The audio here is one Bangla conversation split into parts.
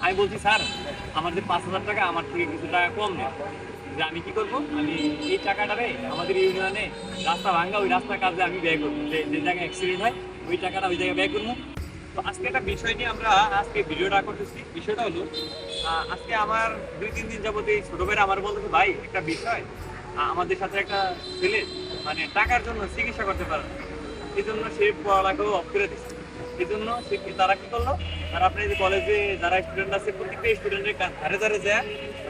আমি বলছি স্যার আমার যে 5,000 টাকা আমার থেকে কিছু টাকা কম নেই, যে আমি কি করবো, আমি এই টাকাটারে আমাদের ইউনিয়নে রাস্তা ভাঙ্গা ওই রাস্তার কাজে আমি ব্যয় করবো, যে যে জায়গায় অ্যাক্সিডেন্ট হয় ওই টাকাটা ওই জায়গায় ব্যয় করবো। তো আজকে একটা বিষয় নিয়ে আমরা আজকে ভিডিওটা করতেছি। বিষয়টা হলো আজকে আমার 2-3 দিন যাবত এই ছোট ভাইরা আমার বলতেছে ভাই একটা বিষয়, আমাদের সাথে একটা ছেলে মানে টাকার জন্য চিকিৎসা করতে পারে না, এই জন্য সে পড়ালেখাও অফ করে দিচ্ছে। এই জন্য তারা কি করলো, আর আপনার যে কলেজে যারা স্টুডেন্ট আছে প্রত্যেকটা স্টুডেন্টের ধারে ধারে যায়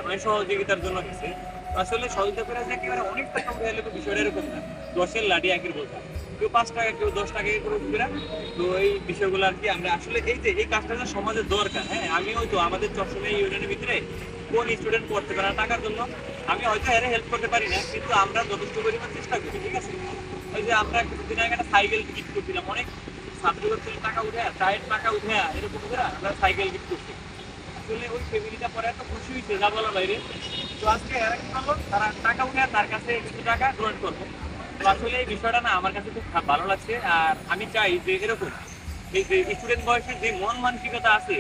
মানে সহযোগিতার জন্য গেছে। আসলে সহযোগিতা করে যে একেবারে অনেক টাকা উঠে এলে তো বিষয়টা এরকম না, 10-এর লাঠি একের বোঝা, কেউ 5 টাকা কেউ 10 টাকা করে উঠবে না। তো এই বিষয়গুলো আর কি আমরা আসলে এই যে এই কাজটা যে সমাজের দরকার। হ্যাঁ, আমি হয়তো আমাদের চট্টগ্রাম ইউনিয়নের ভিতরে কোন স্টুডেন্ট পড়তে পারে না টাকার জন্য, আমি হয়তো এর হেল্প করতে পারি না, কিন্তু আমরা যথেষ্ট পরিমাণ চেষ্টা করি। ঠিক আছে, ওই যে আমরা কিছুদিন আগে একটা সাইকেল গিফট করছিলাম, অনেক ছাত্রদের থেকে টাকা উঠে চায়ের টাকা উঠে এরকম করে আমরা সাইকেল গিফট করছি। আসলে ওই ফ্যামিলিটা পরে এত খুশি হয়েছে যা বলার বাইরে। তো আজকে এরা কি করলো, তারা টাকা উঠে তার কাছে কিছু টাকা ডোনেট করবো। তো আসলে এই বিষয়টা না আমার কাছে খুব ভালো লাগছে। আর আমি চাই যে এরকম এই যে স্টুডেন্ট বয়সের যে মন মানসিকতা আছে,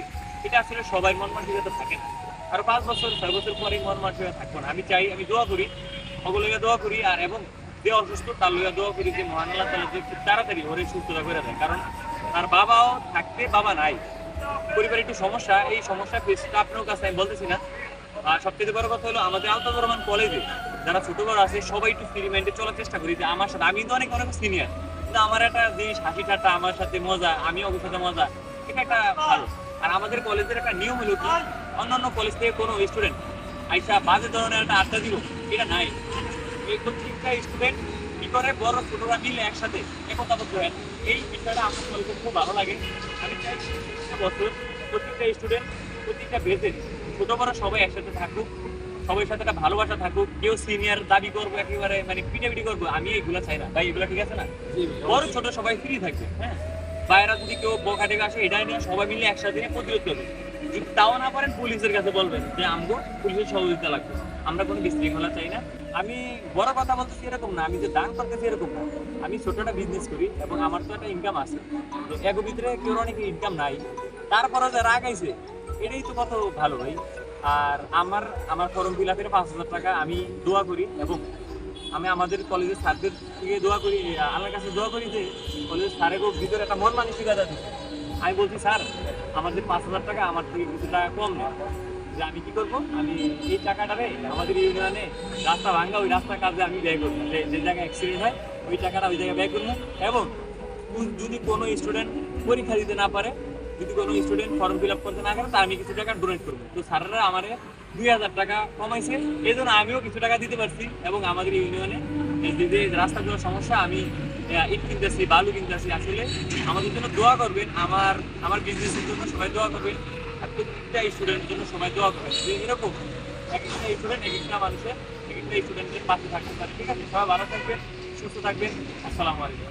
এটা আসলে সবাই মন মানসিকতা থাকে না। আর 5 বছর 6 বছর পরে মন মানসিকতা থাকবো না। আমি চাই, আমি দোয়া করি, সকলকে দোয়া করি, আর এবং যে অসুস্থ তার লইয়া দোয়া করি যে মহান আল্লাহ তাআলা যে খুব তাড়াতাড়ি ওরে সুস্থতা করে দেয়। কারণ তার বাবাও থাকতে বাবা নাই, পরিবারের একটু সমস্যা, এই সমস্যা ফেসটা আপনার কাছে আমি বলতেছি না। আর সবচেয়ে বড় কথা হলো আমাদের আলতাফ রহমান কলেজে যারা ছোট বড় আছে সবাই একটু ফ্রি মাইন্ডে চলার চেষ্টা করি। যে আমার সাথে, আমি তো অনেক অনেক সিনিয়র, কিন্তু আমার একটা জিনিস হাসি ঠাট্টা, আমার সাথে মজা, আমি ওর সাথে মজা, এটা একটা ভালো। আর আমাদের কলেজের একটা নিয়ম হলো কি, অন্যান্য কলেজ থেকে কোনো স্টুডেন্ট আইসা বাজে ধরনের একটা আড্ডা দিব এটা নাই। এই প্রত্যেকটা স্টুডেন্ট কি করে, বড় ছোটরা মিলে একসাথে একতাবদ্ধ হয়, এই বিষয়টা আমার কলেজে খুব ভালো লাগে। আমি চাই প্রত্যেকটা বছর প্রত্যেকটা স্টুডেন্ট প্রত্যেকটা বেজে ছোট বড় সবাই একসাথে থাকুক, সবার সাথে একটা ভালোবাসা থাকুক। কেউ সিনিয়র দাবি করবো একেবারে মানে পিটাপিটি করবো, আমি এগুলা চাই না ভাই, এগুলা ঠিক আছে না। বড় ছোট সবাই ফ্রি থাকবে। হ্যাঁ, বাইরা যদি কেউ বকা টেকা আসে এটা নিয়ে সবাই মিলে একসাথে নিয়ে প্রতিরোধ করবে। যদি তাও না পারেন পুলিশের কাছে বলবেন যে আমগো পুলিশের সহযোগিতা লাগবে, আমরা কোনো বিশৃঙ্খলা চাই না। আমি বড় কথা বলতেছি এরকম না, আমি যে দান করতেছি এরকম না, আমি ছোট একটা বিজনেস করি এবং আমার তো একটা ইনকাম আছে। তো এগো ভিতরে কেউ অনেক ইনকাম নাই, তারপরে যে রাগ আইছে এটাই তো কত ভালো ভাই। আর আমার আমার ফর্ম ফিল আপের 5,000 টাকা আমি দোয়া করি, এবং আমি আমাদের কলেজের স্যারদের থেকে দোয়া করি, আল্লাহর কাছে দোয়া করি যে কলেজের স্যারের ভিতরে একটা মন মানসিকতা দিচ্ছে। আমি বলছি স্যার আমার যে 5,000 টাকা আমার থেকে কিছু টাকা কম নেই, যে আমি কি করবো, আমি এই টাকাটারে আমাদের ইউনিয়নে রাস্তা ভাঙ্গা ওই রাস্তার কাজে আমি ব্যয় করবো, যে যে জায়গায় অ্যাক্সিডেন্ট হয় ওই টাকাটা ওই জায়গায় ব্যয় করবো। এবং যদি কোনো স্টুডেন্ট পরীক্ষা দিতে না পারে, যদি কোনো স্টুডেন্ট ফর্ম ফিল আপ করতে না পারে, তা আমি কিছু টাকা ডোনেট করবো। তো স্যারেরা আমার 2,000 টাকা কমাইছে, এই জন্য আমিও কিছু টাকা দিতে পারছি। এবং আমাদের ইউনিয়নে যে রাস্তাগুলোর সমস্যা, আমি ইট কিনতেছি, বালু কিনতেছি। আসলে আমাদের জন্য দোয়া করবেন, আমার আমার বিজনেসের জন্য সবাই দোয়া করবেন, আর প্রত্যেকটা স্টুডেন্টের জন্য সবাই দোয়া করবেন। যে এরকম এক একটা স্টুডেন্ট এক একটা মানুষের এক একটা স্টুডেন্টের পাশে থাকতে পারে। ঠিক আছে, সবাই ভালো থাকবেন, সুস্থ থাকবেন। আসসালামু আলাইকুম।